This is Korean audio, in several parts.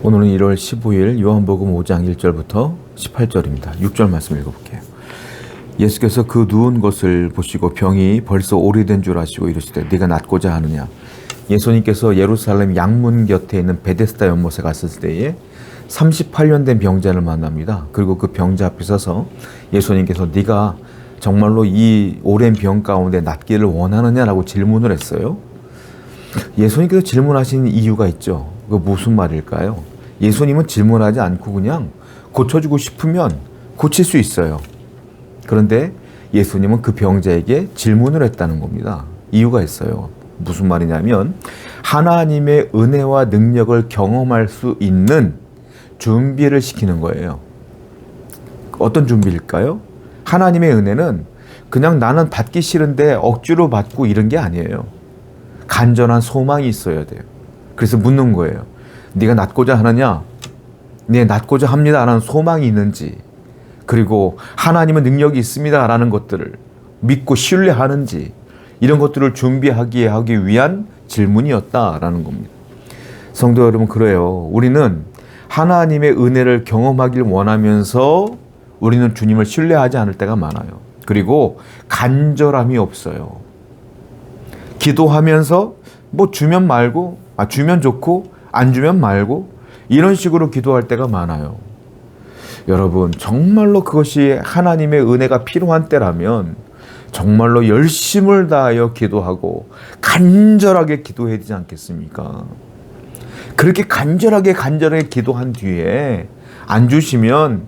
오늘은 1월 15일 요한복음 5장 1절부터 18절입니다. 6절 말씀 읽어볼게요. 예수께서 그 누운 것을 보시고 병이 벌써 오래된 줄 아시고 이르시되 네가 낫고자 하느냐. 예수님께서 예루살렘 양문 곁에 있는 베데스다 연못에 갔을 때에 38년 된 병자를 만납니다. 그리고 그 병자 앞에 서서 예수님께서 네가 정말로 이 오랜 병 가운데 낫기를 원하느냐라고 질문을 했어요. 예수님께서 질문하신 이유가 있죠. 그 무슨 말일까요? 예수님은 질문하지 않고 그냥 고쳐주고 싶으면 고칠 수 있어요. 그런데 예수님은 그 병자에게 질문을 했다는 겁니다. 이유가 있어요. 무슨 말이냐면 하나님의 은혜와 능력을 경험할 수 있는 준비를 시키는 거예요. 어떤 준비일까요? 하나님의 은혜는 그냥 나는 받기 싫은데 억지로 받고 이런 게 아니에요. 간절한 소망이 있어야 돼요. 그래서 묻는 거예요. 네가 낫고자 하느냐? 네, 낫고자 합니다 라는 소망이 있는지, 그리고 하나님은 능력이 있습니다 라는 것들을 믿고 신뢰하는지, 이런 것들을 준비하기 위한 질문이었다라는 겁니다. 성도 여러분, 그래요. 우리는 하나님의 은혜를 경험하길 원하면서 우리는 주님을 신뢰하지 않을 때가 많아요. 그리고 간절함이 없어요. 기도하면서 뭐 주면 말고, 주면 좋고 안 주면 말고, 이런 식으로 기도할 때가 많아요. 여러분, 정말로 그것이 하나님의 은혜가 필요한 때라면 정말로 열심을 다하여 기도하고 간절하게 기도해야 되지 않겠습니까? 그렇게 간절하게 기도한 뒤에 안 주시면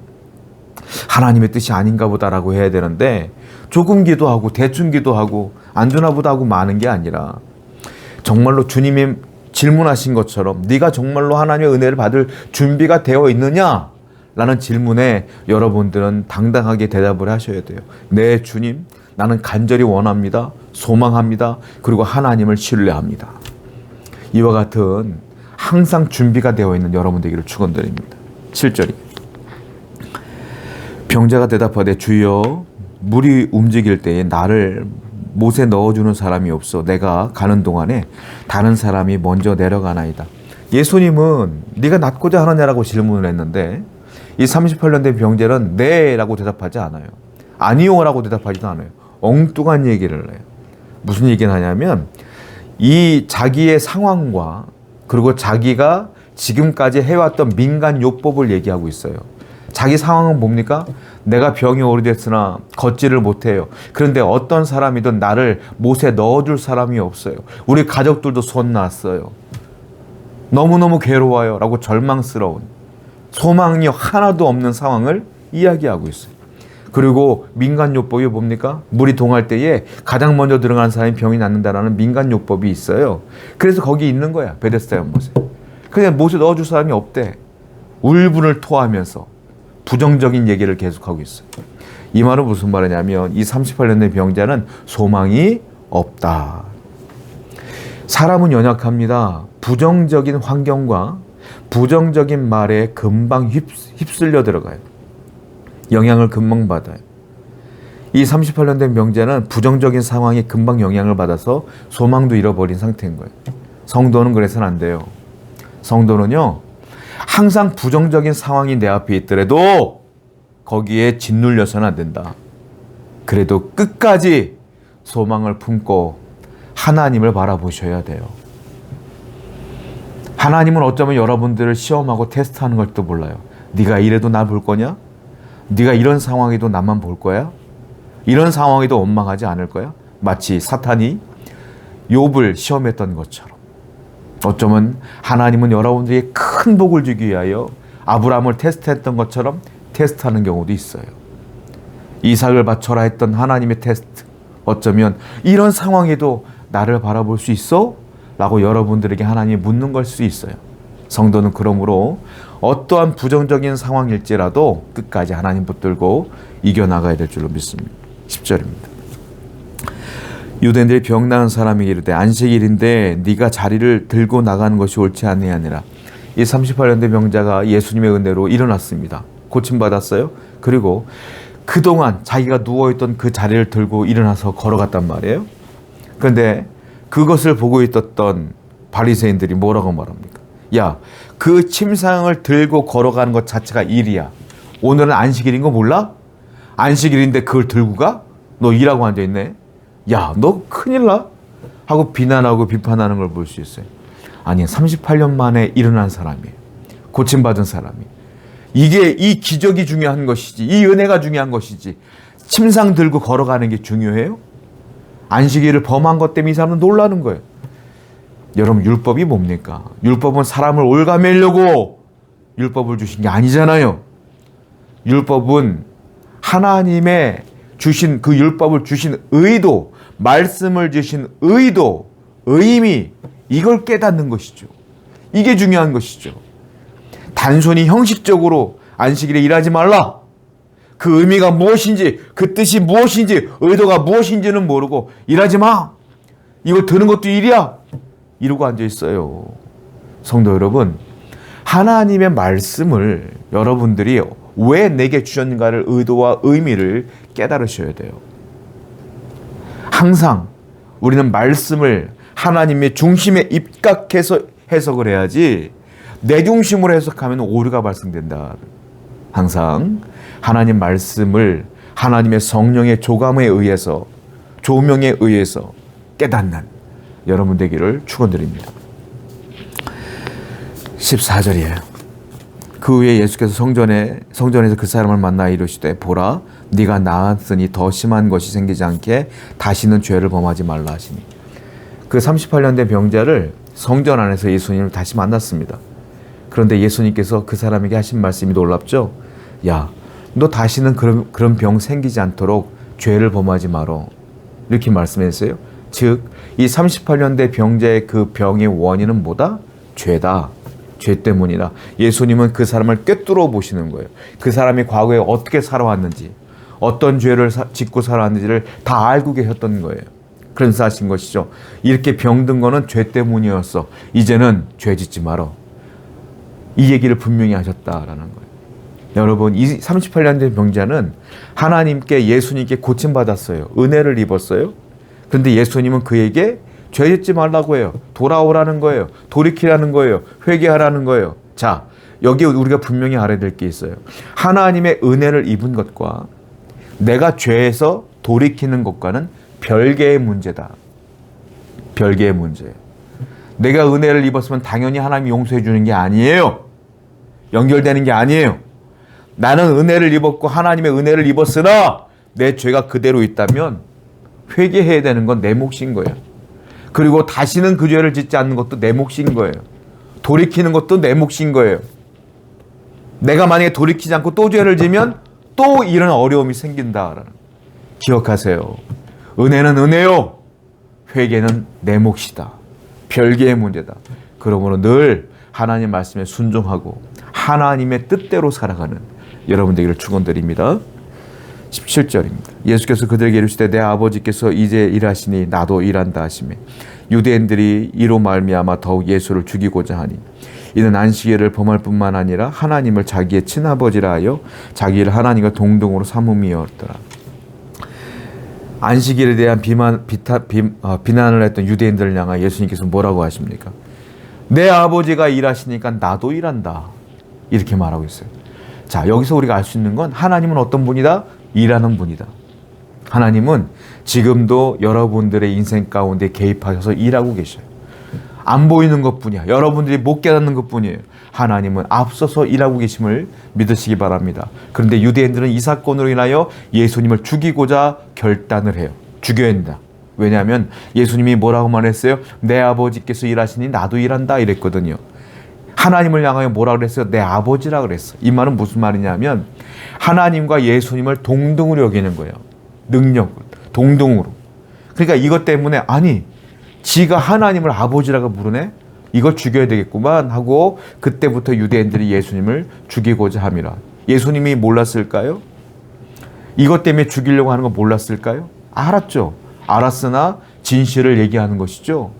하나님의 뜻이 아닌가 보다라고 해야 되는데, 조금 기도하고 대충 기도하고 안 주나 보다 하고 마는 게 아니라 정말로 주님이 질문하신 것처럼 네가 정말로 하나님의 은혜를 받을 준비가 되어 있느냐? 라는 질문에 여러분들은 당당하게 대답을 하셔야 돼요. 네, 주님, 나는 간절히 원합니다. 소망합니다. 그리고 하나님을 신뢰합니다. 이와 같은 항상 준비가 되어 있는 여러분 되기를 축원드립니다. 7절입니다. 병자가 대답하되 주여, 물이 움직일 때에 나를 못에 넣어주는 사람이 없어 내가 가는 동안에 다른 사람이 먼저 내려가나이다. 예수님은 네가 낫고자 하느냐라고 질문을 했는데 이 38년 된 병자는 네 라고 대답하지 않아요. 아니요 라고 대답하지도 않아요. 엉뚱한 얘기를 해요. 무슨 얘기를 하냐면 이 자기의 상황과 그리고 자기가 지금까지 해왔던 민간 요법을 얘기하고 있어요. 자기 상황은 뭡니까? 내가 병이 오래됐으나 걷지를 못해요. 그런데 어떤 사람이든 나를 못에 넣어줄 사람이 없어요. 우리 가족들도 손 놨어요. 너무너무 괴로워요 라고 절망스러운, 소망이 하나도 없는 상황을 이야기하고 있어요. 그리고 민간요법이 뭡니까? 물이 동할 때에 가장 먼저 들어가는 사람이 병이 낫는다라는 민간요법이 있어요. 그래서 거기 있는 거야, 베데스다 연못에. 그냥 못에 넣어줄 사람이 없대. 울분을 토하면서 부정적인 얘기를 계속하고 있어요. 이 말은 무슨 말이냐면 이 38년 된 병자는 소망이 없다. 사람은 연약합니다. 부정적인 환경과 부정적인 말에 금방 휩쓸려 들어가요. 영향을 금방 받아요. 이 38년 된 병자는 부정적인 상황에 금방 영향을 받아서 소망도 잃어버린 상태인 거예요. 성도는 그래서는 안 돼요. 성도는요, 항상 부정적인 상황이 내 앞에 있더라도 거기에 짓눌려서는 안 된다. 그래도 끝까지 소망을 품고 하나님을 바라보셔야 돼요. 하나님은 어쩌면 여러분들을 시험하고 테스트하는 걸지도 몰라요. 네가 이래도 날 볼 거냐? 네가 이런 상황에도 나만 볼 거야? 이런 상황에도 원망하지 않을 거야? 마치 사탄이 욥을 시험했던 것처럼. 어쩌면 하나님은 여러분들에게 큰 복을 주기 위하여 아브라함을 테스트했던 것처럼 테스트하는 경우도 있어요. 이삭을 바쳐라 했던 하나님의 테스트, 어쩌면 이런 상황에도 나를 바라볼 수 있어? 라고 여러분들에게 하나님이 묻는 걸 수 있어요. 성도는 그러므로 어떠한 부정적인 상황일지라도 끝까지 하나님 붙들고 이겨나가야 될 줄로 믿습니다. 10절입니다. 유대인들이 병 나은 사람에게 이르되 안식일인데 네가 자리를 들고 나가는 것이 옳지 아니하니라. 이 38년 된 병자가 예수님의 은혜로 일어났습니다. 고침받았어요. 그리고 그동안 자기가 누워있던 그 자리를 들고 일어나서 걸어갔단 말이에요. 그런데 그것을 보고 있었던 바리새인들이 뭐라고 말합니까? 야, 그 침상을 들고 걸어가는 것 자체가 일이야. 오늘은 안식일인 거 몰라? 안식일인데 그걸 들고 가? 너 일하고 앉아있네? 야, 너 큰일 나? 하고 비난하고 비판하는 걸 볼 수 있어요. 아니, 38년 만에 일어난 사람이에요. 고침받은 사람이. 이게 이 기적이 중요한 것이지, 이 은혜가 중요한 것이지, 침상 들고 걸어가는 게 중요해요? 안식일을 범한 것 때문에 이 사람은 놀라는 거예요. 여러분, 율법이 뭡니까? 율법은 사람을 올가매려고 율법을 주신 게 아니잖아요. 율법은 하나님의 주신 그 율법을 주신 의도, 말씀을 주신 의도, 의미, 이걸 깨닫는 것이죠. 이게 중요한 것이죠. 단순히 형식적으로 안식일에 일하지 말라. 그 의미가 무엇인지, 그 뜻이 무엇인지, 의도가 무엇인지는 모르고 일하지 마. 이거 드는 것도 일이야. 이러고 앉아 있어요. 성도 여러분, 하나님의 말씀을 여러분들이 왜 내게 주셨는가를 의도와 의미를 깨달으셔야 돼요. 항상 우리는 말씀을 하나님의 중심에 입각해서 해석을 해야지 내 중심으로 해석하면 오류가 발생된다. 항상 하나님 말씀을 하나님의 성령의 조감에 의해서, 조명에 의해서 깨닫는 여러분 되기를 축원드립니다. 14절이에요. 그 후에 예수께서 성전에서 그 사람을 만나 이르시되 보라, 네가 나았으니 더 심한 것이 생기지 않게 다시는 죄를 범하지 말라 하시니. 그 38년 된 병자를 성전 안에서 예수님을 다시 만났습니다. 그런데 예수님께서 그 사람에게 하신 말씀이 놀랍죠. 야, 너 다시는 그런 병 생기지 않도록 죄를 범하지 말어. 이렇게 말씀했어요. 즉, 이 38년 된 병자의 그 병의 원인은 뭐다? 죄다. 죄 때문이다. 예수님은 그 사람을 꿰뚫어 보시는 거예요. 그 사람이 과거에 어떻게 살아왔는지, 어떤 죄를 짓고 살아왔는지를 다 알고 계셨던 거예요. 그래서 하신 것이죠. 이렇게 병든 거는 죄 때문이었어. 이제는 죄 짓지 말어. 이 얘기를 분명히 하셨다라는 거예요. 여러분, 이 38년 된 병자는 하나님께, 예수님께 고침받았어요. 은혜를 입었어요. 그런데 예수님은 그에게 죄 짓지 말라고 해요. 돌아오라는 거예요. 돌이키라는 거예요. 회개하라는 거예요. 자, 여기 우리가 분명히 알아야 될 게 있어요. 하나님의 은혜를 입은 것과 내가 죄에서 돌이키는 것과는 별개의 문제다. 별개의 문제예요. 내가 은혜를 입었으면 당연히 하나님이 용서해 주는 게 아니에요. 연결되는 게 아니에요. 나는 은혜를 입었고 하나님의 은혜를 입었으나 내 죄가 그대로 있다면 회개해야 되는 건 내 몫인 거예요. 그리고 다시는 그 죄를 짓지 않는 것도 내 몫인 거예요. 돌이키는 것도 내 몫인 거예요. 내가 만약에 돌이키지 않고 또 죄를 지면 또 이런 어려움이 생긴다라는. 기억하세요. 은혜는 은혜요. 회개는 내 몫이다. 별개의 문제다. 그러므로 늘 하나님 말씀에 순종하고 하나님의 뜻대로 살아가는 여러분 되기를 축원드립니다. 17절입니다. 예수께서 그들에게 이르시되 내 아버지께서 이제 일하시니 나도 일한다 하시매 유대인들이 이로 말미암아 더욱 예수를 죽이고자 하니 이는 안식일을 범할 뿐만 아니라 하나님을 자기의 친아버지라 하여 자기를 하나님과 동등으로 삼음이었더라. 안식일에 대한 비난을 했던 유대인들을 향하여 예수님께서 뭐라고 하십니까? 내 아버지가 일하시니까 나도 일한다. 이렇게 말하고 있어요. 자, 여기서 우리가 알 수 있는 건 하나님은 어떤 분이다? 일하는 분이다. 하나님은 지금도 여러분들의 인생 가운데 개입하셔서 일하고 계셔요. 안 보이는 것뿐이야. 여러분들이 못 깨닫는 것뿐이에요. 하나님은 앞서서 일하고 계심을 믿으시기 바랍니다. 그런데 유대인들은 이 사건으로 인하여 예수님을 죽이고자 결단을 해요. 죽여야 된다. 왜냐하면 예수님이 뭐라고 말했어요? 내 아버지께서 일하시니 나도 일한다 이랬거든요. 하나님을 향하여 뭐라고 그랬어요? 내 아버지라 그랬어요. 이 말은 무슨 말이냐면 하나님과 예수님을 동등으로 여기는 거예요. 능력을 동등으로. 그러니까 이것 때문에 아니 지가 하나님을 아버지라고 부르네? 이걸 죽여야 되겠구만 하고 그때부터 유대인들이 예수님을 죽이고자 함이라. 예수님이 몰랐을까요? 이것 때문에 죽이려고 하는 거 몰랐을까요? 알았죠. 알았으나 진실을 얘기하는 것이죠.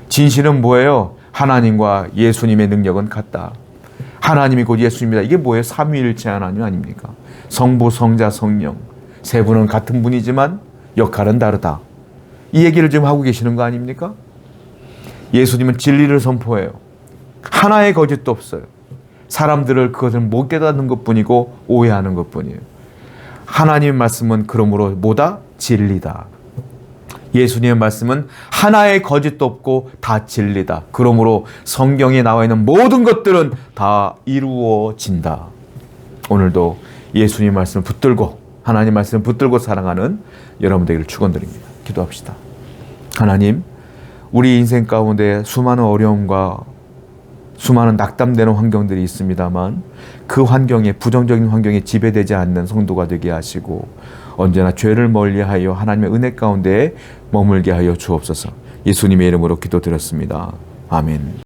진실은 뭐예요? 하나님과 예수님의 능력은 같다. 하나님이 곧 예수님이다. 이게 뭐예요? 삼위일체 하나님 아닙니까? 성부, 성자, 성령. 세 분은 같은 분이지만 역할은 다르다. 이 얘기를 지금 하고 계시는 거 아닙니까? 예수님은 진리를 선포해요. 하나의 거짓도 없어요. 사람들을 그것을 못 깨닫는 것뿐이고 오해하는 것뿐이에요. 하나님의 말씀은 그러므로 뭐다? 진리다. 예수님의 말씀은 하나의 거짓도 없고 다 진리다. 그러므로 성경에 나와 있는 모든 것들은 다 이루어진다. 오늘도 예수님의 말씀을 붙들고 하나님의 말씀을 붙들고 살아가는 여러분 되기를 축원드립니다. 기도합시다. 하나님, 우리 인생 가운데 수많은 어려움과 수많은 낙담되는 환경들이 있습니다만 그 환경에 부정적인 환경에 지배되지 않는 성도가 되게 하시고 언제나 죄를 멀리하여 하나님의 은혜 가운데 머물게 하여 주옵소서. 예수님의 이름으로 기도드렸습니다. 아멘.